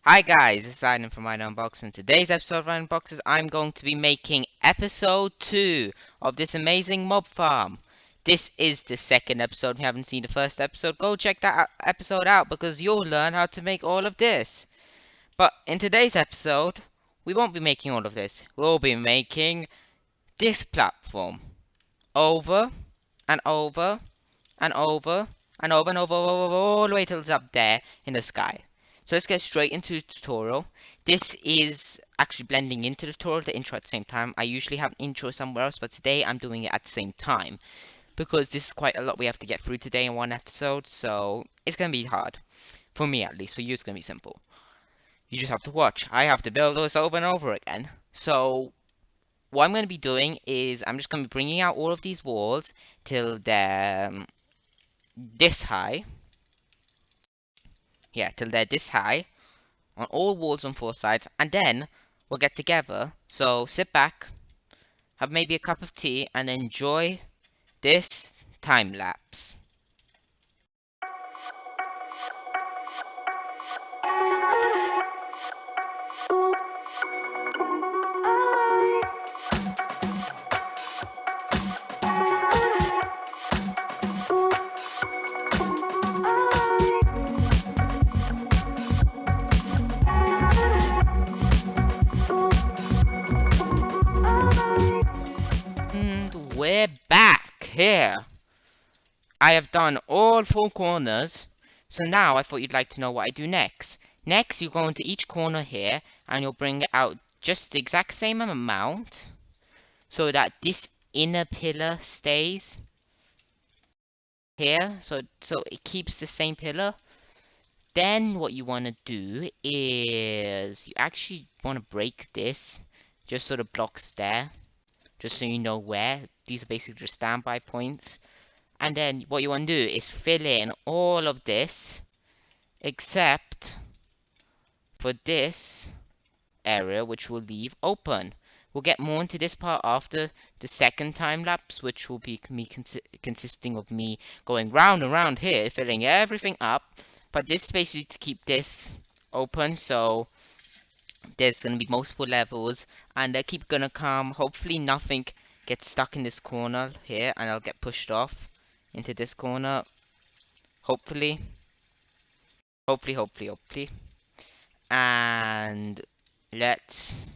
Hi guys, it's Aiden from Unboxes. In today's episode of Unboxes, I'm going to be making episode 2 of this amazing mob farm. This is the second episode. If you haven't seen the first episode, go check that episode out because you'll learn how to make all of this. But in today's episode, we won't be making all of this. We'll be making this platform over and over and over and over and over, all the way till it's up there in the sky. So let's get straight into the tutorial. This is actually blending into the tutorial, the intro at the same time. I usually have an intro somewhere else, but today I'm doing it at the same time because this is quite a lot we have to get through today in one episode, so it's going to be hard. For me at least, for you it's going to be simple. You just have to watch. I have to build this over and over again. So what I'm going to be doing is I'm just going to be bringing out all of these walls till they're this high. Yeah, till they're this high on all walls on 4 sides, and then we'll get together. So sit back, have maybe a cup of tea, and enjoy this time lapse. And we're back here. I have done all 4 corners, so now I thought you'd like to know what I do next. Next, you go into each corner here, and you'll bring out just the exact same amount, so that this inner pillar stays here, so it keeps the same pillar. Then what you want to do is you actually want to break this just so the blocks there, just so you know where. These are basically just standby points. And then what you want to do is fill in all of this except for this area, which we'll leave open. We'll get more into this part after the second time lapse, which will be me consisting of me going round and round here, filling everything up. But this is basically to keep this open, so there's gonna be multiple levels, and they keep gonna come. Hopefully nothing gets stuck in this corner here, and I'll get pushed off into this corner. Hopefully. Hopefully. And let's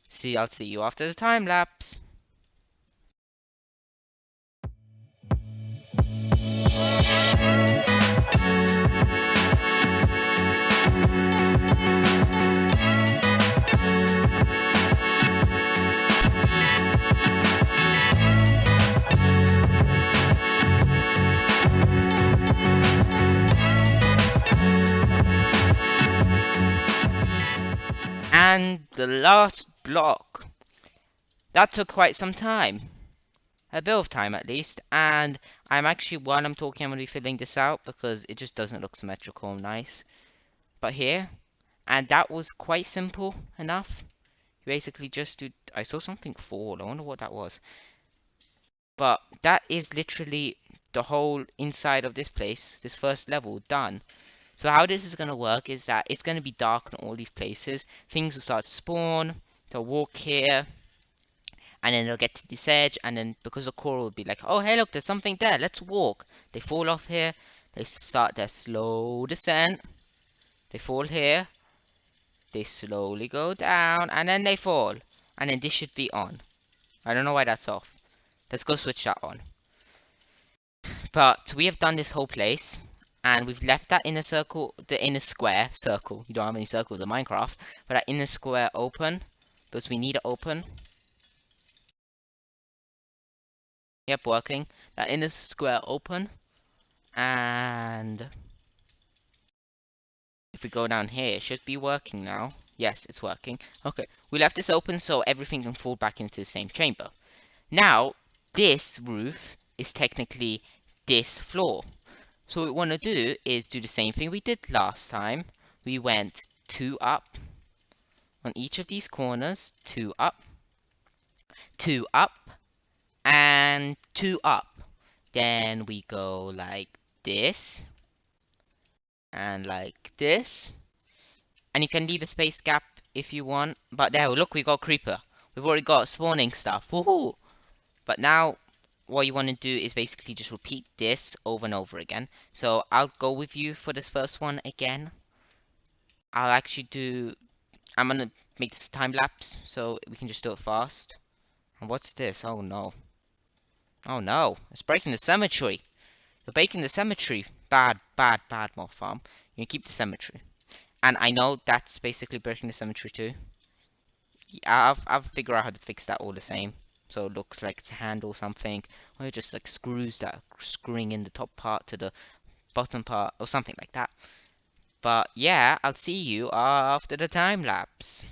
see, I'll see you after the time lapse. And the last block. That took quite some time. A bit of time at least. And I'm actually, while I'm talking, I'm going to be filling this out because it just doesn't look symmetrical and nice. But here, and that was quite simple enough. You basically just do, I saw something fall. I wonder what that was. But that is literally the whole inside of this place, this first level, done. So how this is going to work is that it's going to be dark in all these places. Things will start to spawn. They'll walk here. And then they'll get to this edge. And then because the coral will be like, oh, hey, look, there's something there. Let's walk. They fall off here. They start their slow descent. They fall here. They slowly go down. And then they fall. And then this should be on. I don't know why that's off. Let's go switch that on. But we have done this whole place. And we've left that inner circle, the inner square circle. You don't have any circles in Minecraft. But that inner square open. Because we need it open. Yep, working. That inner square open. And if we go down here, it should be working now. Yes, it's working. Okay, we left this open so everything can fall back into the same chamber. Now, this roof is technically this floor. So what we want to do is do the same thing we did last time. We went 2 up on each of these corners, 2 up, 2 up, and 2 up. Then we go like this, and like this, And you can leave a space gap if you want. But there, look, we got creeper. We've already got spawning stuff. Woohoo! But now, what you want to do is basically just repeat this over and over again. So I'll go with you for this first one again. I'll actually do... I'm gonna make this a time lapse, so we can just do it fast. And what's this? Oh no. Oh no. It's breaking the cemetery. You're breaking the cemetery. Bad, bad, bad mob farm. You can keep the cemetery. And I know that's basically breaking the cemetery too. Yeah, I'll figure out how to fix that all the same. So it looks like it's a hand or something. Or it just like screwing in the top part to the bottom part or something like that. But yeah, I'll see you after the time lapse.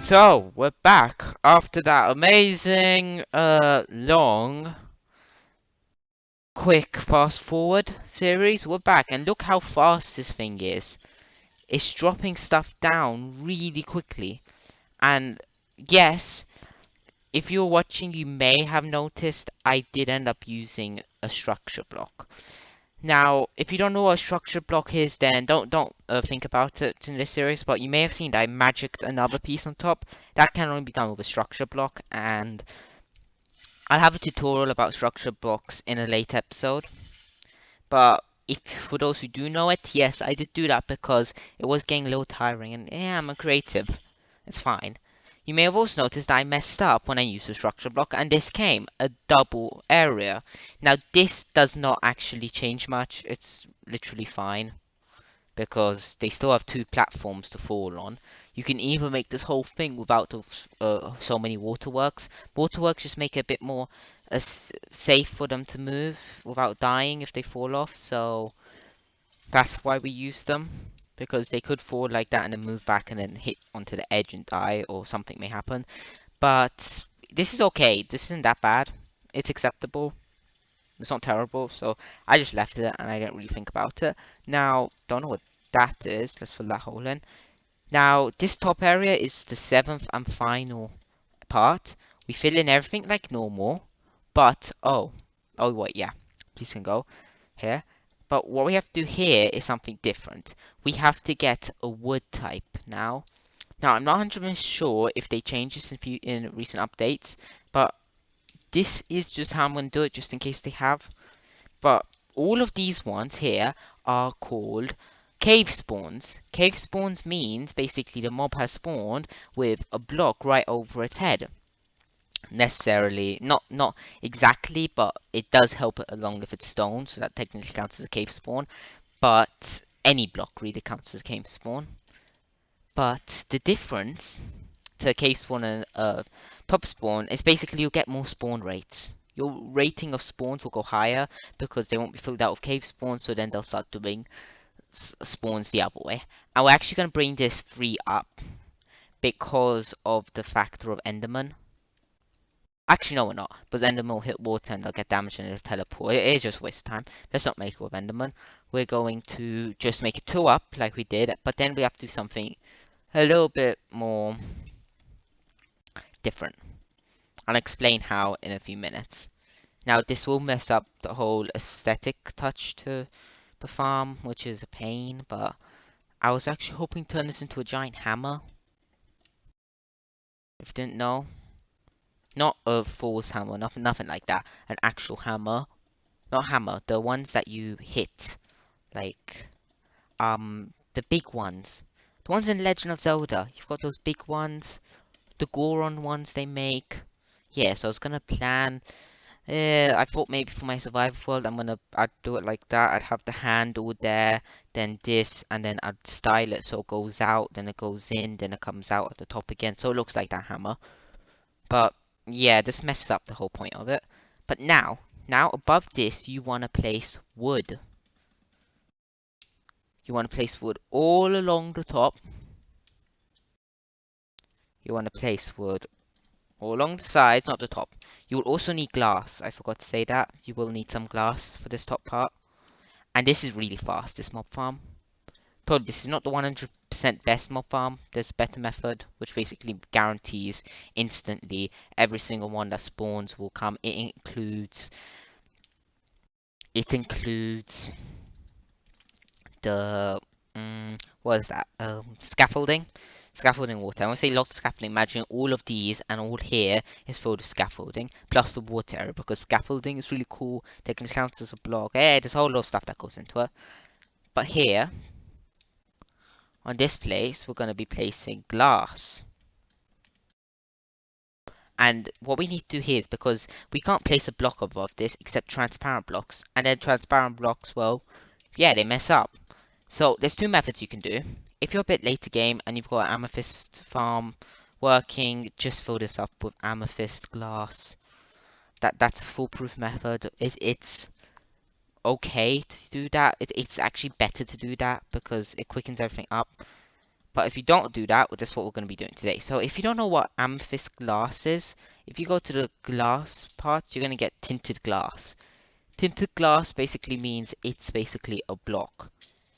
So, we're back after that amazing, long, quick fast forward series. We're back, and look how fast this thing is. It's dropping stuff down really quickly. And yes, if you're watching, you may have noticed I did end up using a structure block. Now, if you don't know what a structure block is, then don't think about it in this series, but you may have seen that I magicked another piece on top. That can only be done with a structure block, and I'll have a tutorial about structure blocks in a later episode. But if for those who do know it, yes, I did do that because it was getting a little tiring, and yeah, I'm a creative. It's fine. You may have also noticed that I messed up when I used the structure block, and this came a double area. Now this does not actually change much. It's literally fine because they still have two platforms to fall on. You can even make this whole thing without so many waterworks. Waterworks just make it a bit more safe for them to move without dying if they fall off, so that's why we use them. Because they could fall like that and then move back and then hit onto the edge and die, or something may happen. But this is okay. This isn't that bad. It's acceptable. It's not terrible, so I just left it and I didn't really think about it. Now, don't know what that is. Let's fill that hole in. Now, this top area is the seventh and final part. We fill in everything like normal, but oh wait, yeah, please can go here. But what we have to do here is something different. We have to get a wood type now. Now, I'm not 100% sure if they changed this in recent updates, but this is just how I'm going to do it, just in case they have. But all of these ones here are called cave spawns. Cave spawns means basically the mob has spawned with a block right over its head. Necessarily, not exactly, but it does help it along if it's stone, so that technically counts as a cave spawn. But any block really counts as a cave spawn. But the difference to a cave spawn and a top spawn is basically you'll get more spawn rates. Your rating of spawns will go higher because they won't be filled out with cave spawns, so then they'll start doing spawns the other way. And we're actually going to bring this 3 up because of the factor of Enderman. Actually, no, we're not, because Enderman will hit water and they'll get damaged and it'll teleport. It is just waste time. Let's not make it with Enderman. We're going to just make it 2 up like we did, but then we have to do something a little bit more different. I'll explain how in a few minutes. Now, this will mess up the whole aesthetic touch to the farm, which is a pain, but I was actually hoping to turn this into a giant hammer. If you didn't know. Not a fool's hammer, nothing like that. An actual hammer. Not hammer, the ones that you hit. Like, the big ones. The ones in Legend of Zelda. You've got those big ones. The Goron ones they make. Yeah, so I was gonna plan. I thought maybe for my survival world, I'd do it like that. I'd have the handle there, then this, and then I'd style it so it goes out, then it goes in, then it comes out at the top again. So it looks like that hammer. But yeah, this messes up the whole point of it. But now above this, you want to place wood. You want to place wood all along the top. You want to place wood all along the sides, not the top. You will also need glass. I forgot to say that. You will need some glass for this top part. And this is really fast, this mob farm. Told you, this is not the 100% best mob farm. There's a better method, which basically guarantees instantly every single one that spawns will come. It includes the what is that? Scaffolding. Scaffolding water. I want to say lots of scaffolding. Imagine all of these and all here is filled with scaffolding plus the water area, because scaffolding is really cool. They can count as a block. Hey, there's a whole lot of stuff that goes into it. But here, on this place, we're going to be placing glass. And what we need to do here is, because we can't place a block above this except transparent blocks. And then transparent blocks, well, yeah, they mess up. So there's 2 methods you can do. If you're a bit later game and you've got an amethyst farm working, just fill this up with amethyst glass. That's a foolproof method. It's okay to do that. It's actually better to do that because it quickens everything up. But if you don't do that, well, that's what we're going to be doing today. So if you don't know what amethyst glass is, if you go to the glass part, you're going to get tinted glass. Tinted glass basically means it's basically a block.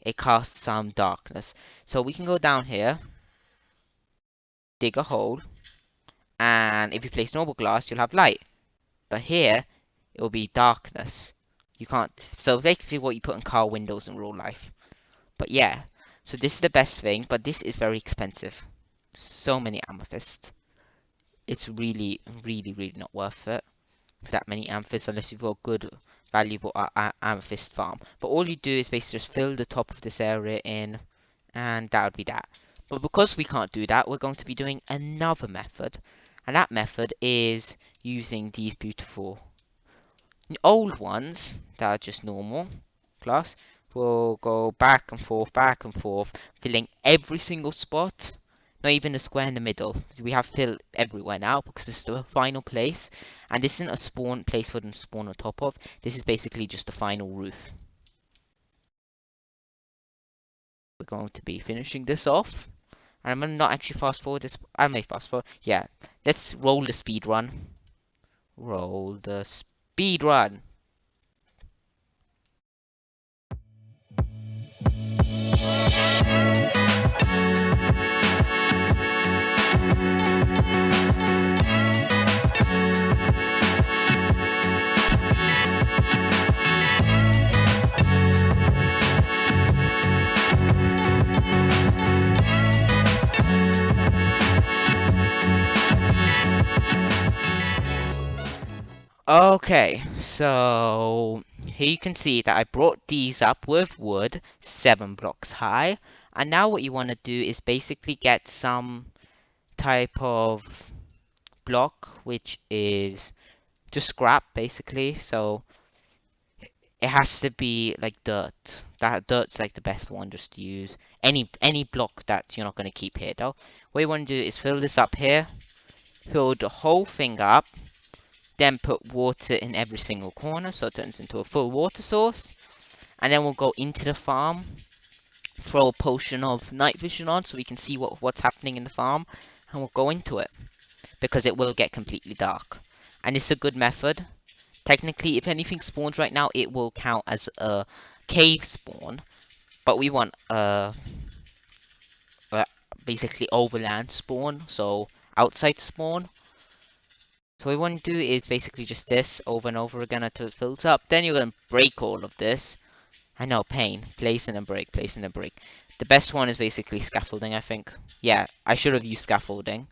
It casts some darkness. So we can go down here, dig a hole, and if you place normal glass, you'll have light. But here, it will be darkness. You can't. So basically what you put in car windows in real life. But yeah, so this is the best thing, but this is very expensive. So many amethysts. It's really, really, really not worth it for that many amethysts unless you've got good valuable amethyst farm. But all you do is basically just fill the top of this area in, and that would be that. But because we can't do that, we're going to be doing another method, and that method is using these beautiful old ones that are just normal. Plus, we'll go back and forth, filling every single spot. Not even a square in the middle. We have filled everywhere now because it's the final place. And this isn't a spawn place for them to spawn on top of. This is basically just the final roof. We're going to be finishing this off. And I'm going to not actually fast forward this. I may fast forward. Yeah. Let's roll the speed run. Roll the speed run. Okay, so here you can see that I brought these up with wood 7 blocks high. And now what you want to do is basically get some type of block which is just scrap basically. So it has to be like dirt. That dirt's like the best one just to use. Any block that you're not going to keep here though. What you want to do is fill this up here. Fill the whole thing up. Then put water in every single corner so it turns into a full water source. And then we'll go into the farm. Throw a potion of night vision on so we can see what's happening in the farm. And we'll go into it. Because it will get completely dark. And it's a good method. Technically, if anything spawns right now, it will count as a cave spawn. But we want basically overland spawn, so outside spawn. So what we want to do is basically just this over and over again until it fills up. Then you're going to break all of this. I know, pain. Place and then break, place and then break. The best one is basically scaffolding, I think. Yeah, I should have used scaffolding.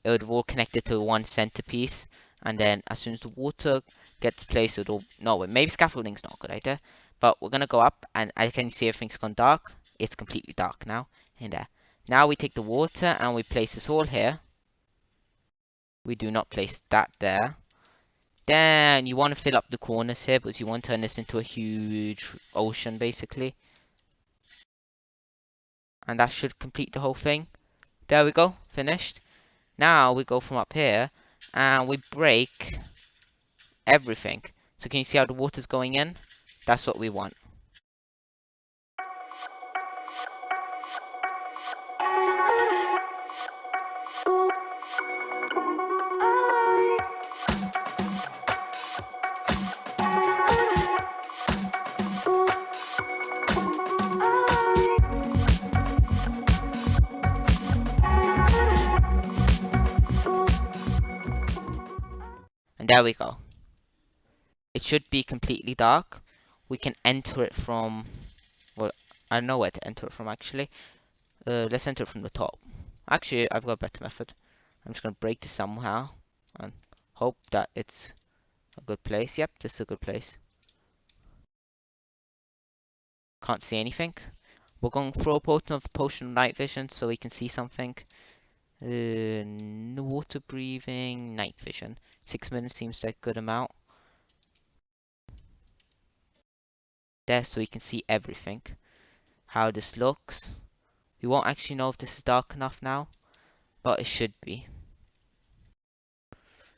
It would have all connected to one centerpiece. And then as soon as the water gets placed, it'll... No, maybe scaffolding's not a good idea. But we're going to go up and I can see everything's gone dark. It's completely dark now. In there. Now we take the water and we place this all here. We do not place that there. Then you want to fill up the corners here because you want to turn this into a huge ocean basically. And that should complete the whole thing. There we go, finished. Now we go from up here and we break everything. So can you see how the water's going in? That's what we want. And there we go. It should be completely dark. We can enter it from... Well, I know where to enter it from actually. Let's enter it from the top. Actually, I've got a better method. I'm just going to break this somehow. And hope that it's a good place. Yep, this is a good place. Can't see anything. We're going to throw a potion of night vision so we can see something. Water breathing, night vision. 6 minutes seems like a good amount. There, so we can see everything. How this looks. We won't actually know if this is dark enough now, but it should be.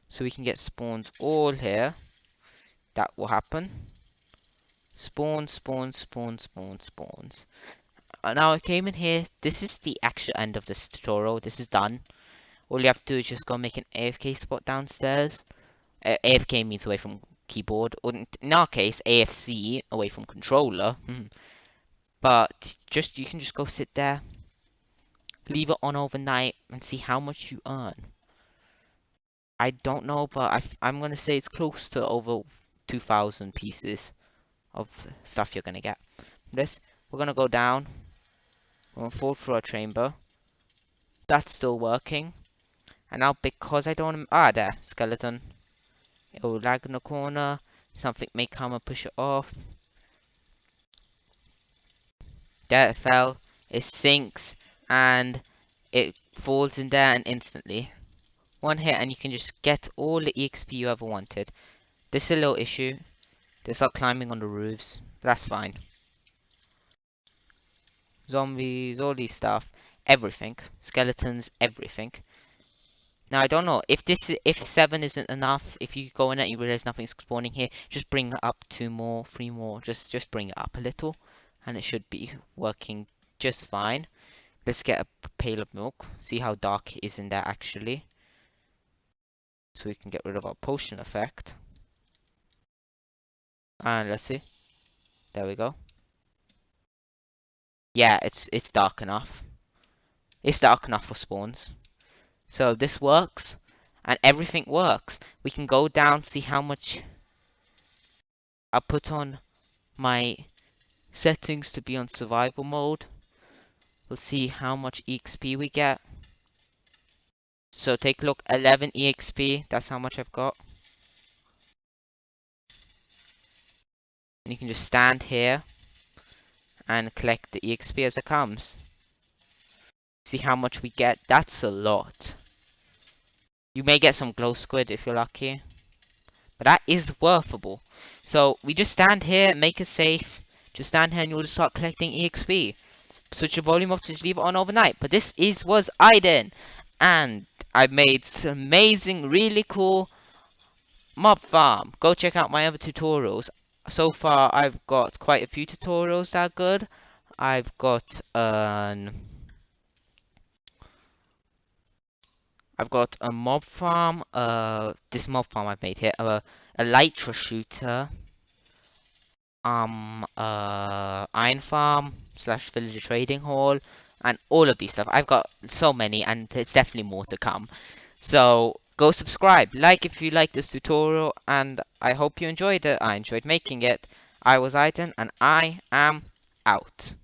So we can get spawns all here. That will happen. Spawn, spawn, spawn, spawn, spawns. Now I came in here. This is the actual end of this tutorial. This is done. All you have to do is just go make an AFK spot downstairs. AFK means away from keyboard, or in our case, AFC, away from controller. But you can just go sit there, leave it on overnight, and see how much you earn. I don't know, but I'm gonna say it's close to over 2,000 pieces of stuff you're gonna get. We're gonna go down. We're gonna fall through our chamber. That's still working. And now because I don't... there, skeleton. It will lag in the corner. Something may come and push it off. There it fell. It sinks and it falls in there and instantly. One hit and you can just get all the EXP you ever wanted. This is a little issue. They start climbing on the roofs. But that's fine. Zombies, all these stuff. Everything. Skeletons, everything. Now I don't know if 7 isn't enough. If you go in it, you realize nothing's spawning here. Just bring it up 2 more, 3 more. Just bring it up a little, and it should be working just fine. Let's get a pail of milk. See how dark it is in there actually, so we can get rid of our potion effect. And let's see. There we go. Yeah, it's dark enough. It's dark enough for spawns. So this works, and everything works. We can go down, see how much. I'll put on my settings to be on survival mode. We'll see how much EXP we get. So take a look, 11 EXP, that's how much I've got. And you can just stand here and collect the EXP as it comes. See how much we get, that's a lot. You may get some glow squid if you're lucky. But that is worthable. So we just stand here, make it safe. Just stand here and you'll just start collecting EXP. Switch your volume off to just leave it on overnight. But this was Aiden. And I made some amazing, really cool mob farm. Go check out my other tutorials. So far I've got quite a few tutorials that are good. I've got a mob farm, this mob farm I've made here, a elytra shooter, iron farm slash villager trading hall, and all of these stuff. I've got so many, and there's definitely more to come. So go subscribe, like if you like this tutorial, and I hope you enjoyed it. I enjoyed making it. I was Aiden, and I am out.